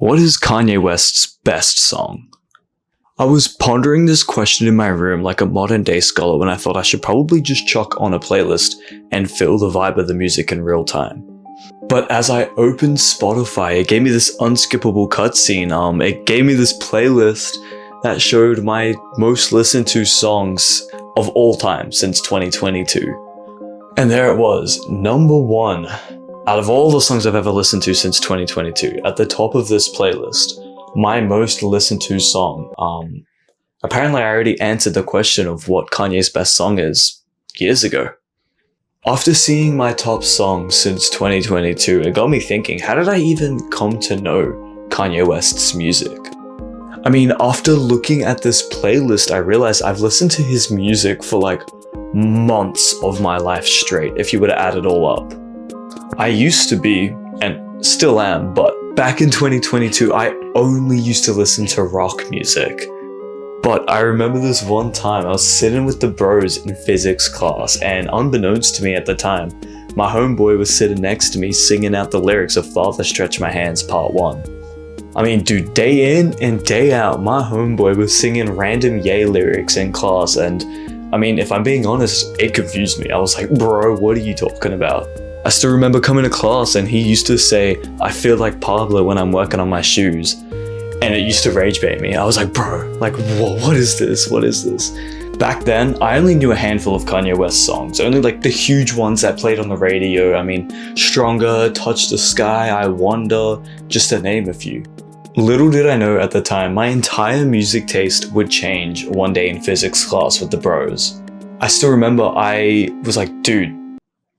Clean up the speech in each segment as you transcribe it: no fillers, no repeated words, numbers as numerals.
What is Kanye West's best song? I was pondering this question in my room like a modern day scholar when I thought I should probably just chuck on a playlist and feel the vibe of the music in real time. But as I opened Spotify, it gave me this unskippable cutscene. It gave me this playlist that showed my most listened to songs of all time since 2022. And there it was, number one. Out of all the songs I've ever listened to since 2022, at the top of this playlist, my most listened to song. Apparently I already answered the question of what Kanye's best song is years ago. After seeing my top songs since 2022, it got me thinking, how did I even come to know Kanye West's music? I mean, after looking at this playlist, I realized I've listened to his music for like months of my life straight, if you were to add it all up. I used to be, and still am, but back in 2022, I only used to listen to rock music. But I remember this one time, I was sitting with the bros in physics class, and unbeknownst to me at the time, my homeboy was sitting next to me singing out the lyrics of Father Stretch My Hands Part 1. I mean, dude, day in and day out, my homeboy was singing random Ye lyrics in class, and I mean, if I'm being honest, it confused me. I was like, bro, what are you talking about? I still remember coming to class and he used to say, I feel like Pablo when I'm working on my shoes. And it used to rage bait me. I was like, bro, like, what is this? What is this? Back then, I only knew a handful of Kanye West songs, only like the huge ones that played on the radio. I mean, Stronger, Touch the Sky, I Wonder, just to name a few. Little did I know at the time, my entire music taste would change one day in physics class with the bros. I still remember I was like, dude,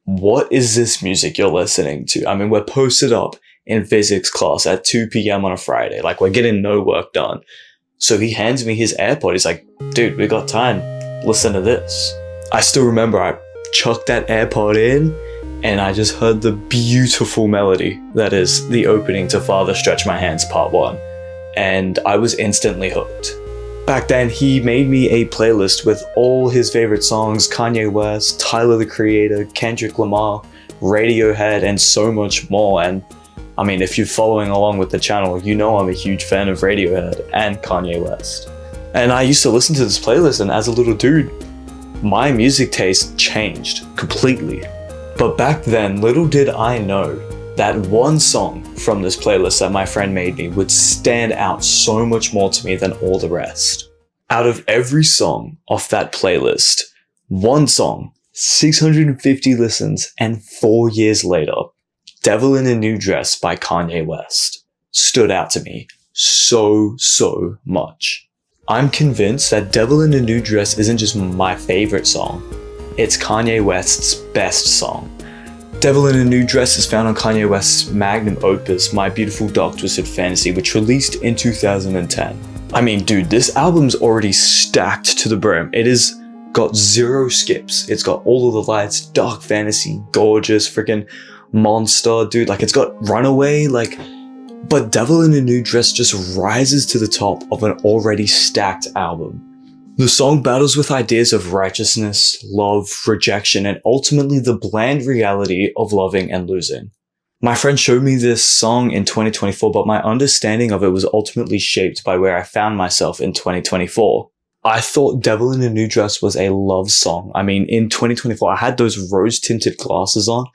what is this music you're listening to? I mean, we're posted up in physics class at 2 p.m. on a Friday. Like, we're getting no work done. So he hands me his AirPod. He's like, dude, we got time. Listen to this. I still remember I chucked that AirPod in and I just heard the beautiful melody that is the opening to Father Stretch My Hands Part 1. And I was instantly hooked. Back then, he made me a playlist with all his favorite songs, Kanye West, Tyler the Creator, Kendrick Lamar, Radiohead, and so much more. And I mean, if you're following along with the channel, you know I'm a huge fan of Radiohead and Kanye West. And I used to listen to this playlist, and as a little dude, my music taste changed completely. But back then, little did I know that one song from this playlist that my friend made me would stand out so much more to me than all the rest. Out of every song off that playlist, one song, 650 listens, and 4 years later, Devil in a New Dress by Kanye West stood out to me so much. I'm convinced that Devil in a New Dress isn't just my favorite song, it's Kanye West's best song. Devil in a New Dress is found on Kanye West's magnum opus, My Beautiful Dark Twisted Fantasy, which released in 2010. I mean, dude, this album's already stacked to the brim. It has got zero skips. It's got All of the Lights, Dark Fantasy, Gorgeous, freaking Monster, dude. Like, it's got Runaway, like, but Devil in a New Dress just rises to the top of an already stacked album. The song battles with ideas of righteousness, love, rejection, and ultimately the bland reality of loving and losing. My friend showed me this song in 2024, but my understanding of it was ultimately shaped by where I found myself in 2024. I thought Devil in a New Dress was a love song. I mean, in 2024, I had those rose-tinted glasses on,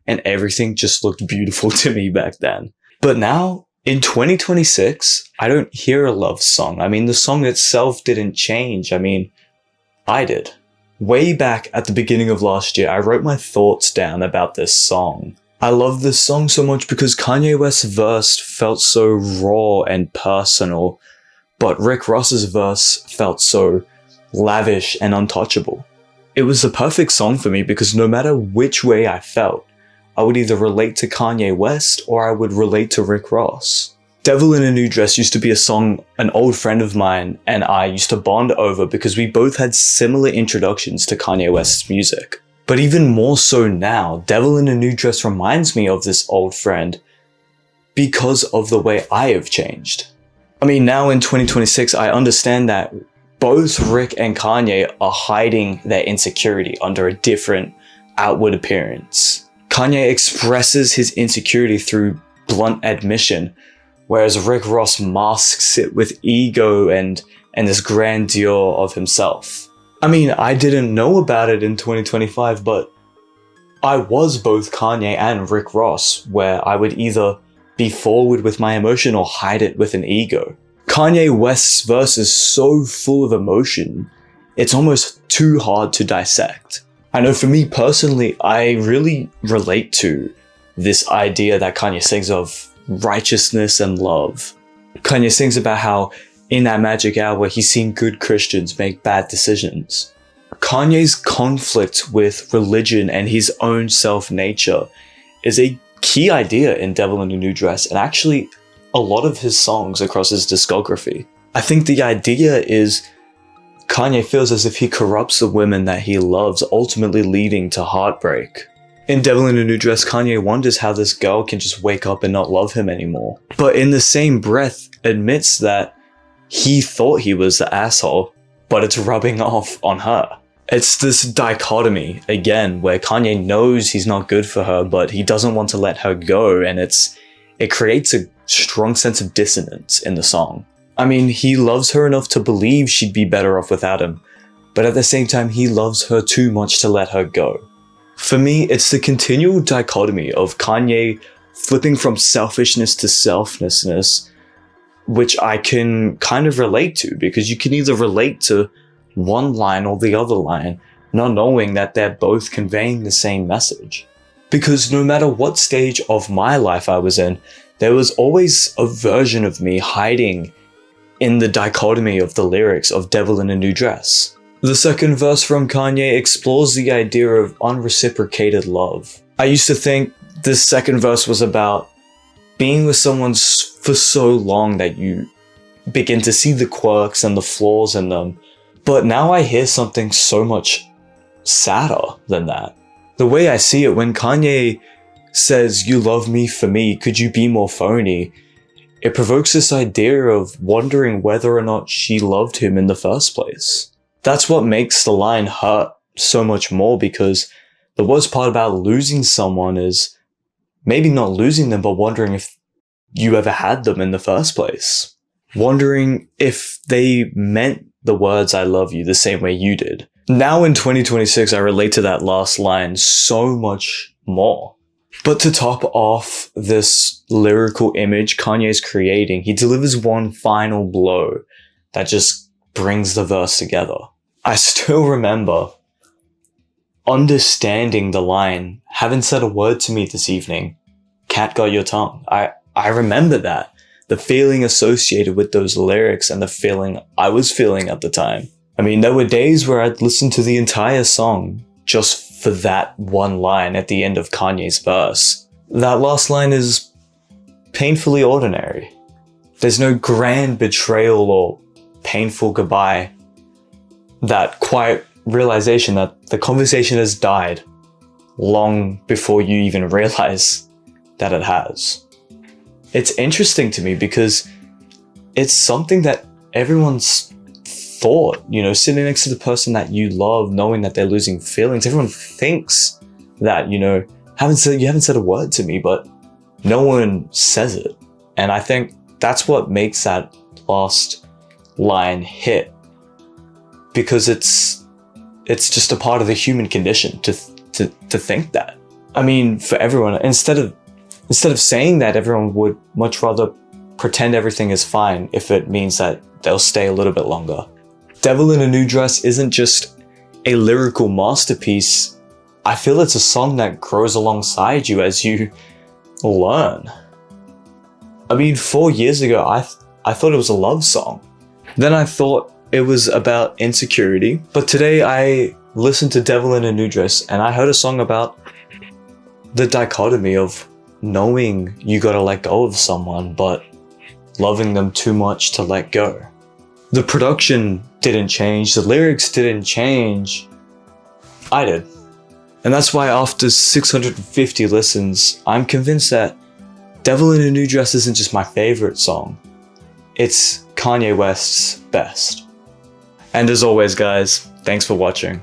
and everything just looked beautiful to me back then. But now, in 2026, I don't hear a love song. I mean, the song itself didn't change. I mean, I did. Way back at the beginning of last year, I wrote my thoughts down about this song. I love this song so much because Kanye West's verse felt so raw and personal, but Rick Ross's verse felt so lavish and untouchable. It was the perfect song for me because no matter which way I felt, I would either relate to Kanye West or I would relate to Rick Ross. Devil in a New Dress used to be a song an old friend of mine and I used to bond over because we both had similar introductions to Kanye West's music. But even more so now, Devil in a New Dress reminds me of this old friend because of the way I have changed. I mean, now in 2026, I understand that both Rick and Kanye are hiding their insecurity under a different outward appearance. Kanye expresses his insecurity through blunt admission, whereas Rick Ross masks it with ego and this grandeur of himself. I mean, I didn't know about it in 2025, but I was both Kanye and Rick Ross, where I would either be forward with my emotion or hide it with an ego. Kanye West's verse is so full of emotion, it's almost too hard to dissect. I know for me personally, I really relate to this idea that Kanye sings of righteousness and love. Kanye sings about how in that magic hour he's seen good Christians make bad decisions. Kanye's conflict with religion and his own self-nature is a key idea in Devil in a New Dress, and actually a lot of his songs across his discography. I think the idea is Kanye feels as if he corrupts the women that he loves, ultimately leading to heartbreak. In Devil in a New Dress, Kanye wonders how this girl can just wake up and not love him anymore. But in the same breath, admits that he thought he was the asshole, but it's rubbing off on her. It's this dichotomy, again, where Kanye knows he's not good for her, but he doesn't want to let her go, and it creates a strong sense of dissonance in the song. I mean, he loves her enough to believe she'd be better off without him, but at the same time, he loves her too much to let her go. For me, it's the continual dichotomy of Kanye flipping from selfishness to selflessness, which I can kind of relate to, because you can either relate to one line or the other line, not knowing that they're both conveying the same message. Because no matter what stage of my life I was in, there was always a version of me hiding in the dichotomy of the lyrics of Devil in a New Dress. The second verse from Kanye explores the idea of unreciprocated love. I used to think this second verse was about being with someone for so long that you begin to see the quirks and the flaws in them. But now I hear something so much sadder than that. The way I see it, when Kanye says, "You love me for me, could you be more phony?" it provokes this idea of wondering whether or not she loved him in the first place. That's what makes the line hurt so much more, because the worst part about losing someone is maybe not losing them, but wondering if you ever had them in the first place. Wondering if they meant the words "I love you" the same way you did. Now in 2026, I relate to that last line so much more. But to top off this lyrical image Kanye's creating, he delivers one final blow that just brings the verse together. I still remember understanding the line, "Haven't said a word to me this evening. Cat got your tongue." I remember that. The feeling associated with those lyrics and the feeling I was feeling at the time. I mean, there were days where I'd listen to the entire song just for that one line at the end of Kanye's verse. That last line is painfully ordinary. There's no grand betrayal or painful goodbye. That quiet realization that the conversation has died long before you even realize that it has. It's interesting to me because it's something that everyone's thought, sitting next to the person that you love, knowing that they're losing feelings. Everyone thinks that, you haven't said a word to me, but no one says it. And I think that's what makes that last line hit, because it's just a part of the human condition to think that. I mean, for everyone, instead of saying that, everyone would much rather pretend everything is fine if it means that they'll stay a little bit longer. Devil in a New Dress isn't just a lyrical masterpiece. I feel it's a song that grows alongside you as you learn. I mean, 4 years ago, I thought it was a love song. Then I thought it was about insecurity. But today I listened to Devil in a New Dress and I heard a song about the dichotomy of knowing you gotta let go of someone, but loving them too much to let go. The production didn't change, the lyrics didn't change. I did. And that's why after 650 listens, I'm convinced that Devil in a New Dress isn't just my favorite song. It's Kanye West's best. And as always, guys, thanks for watching.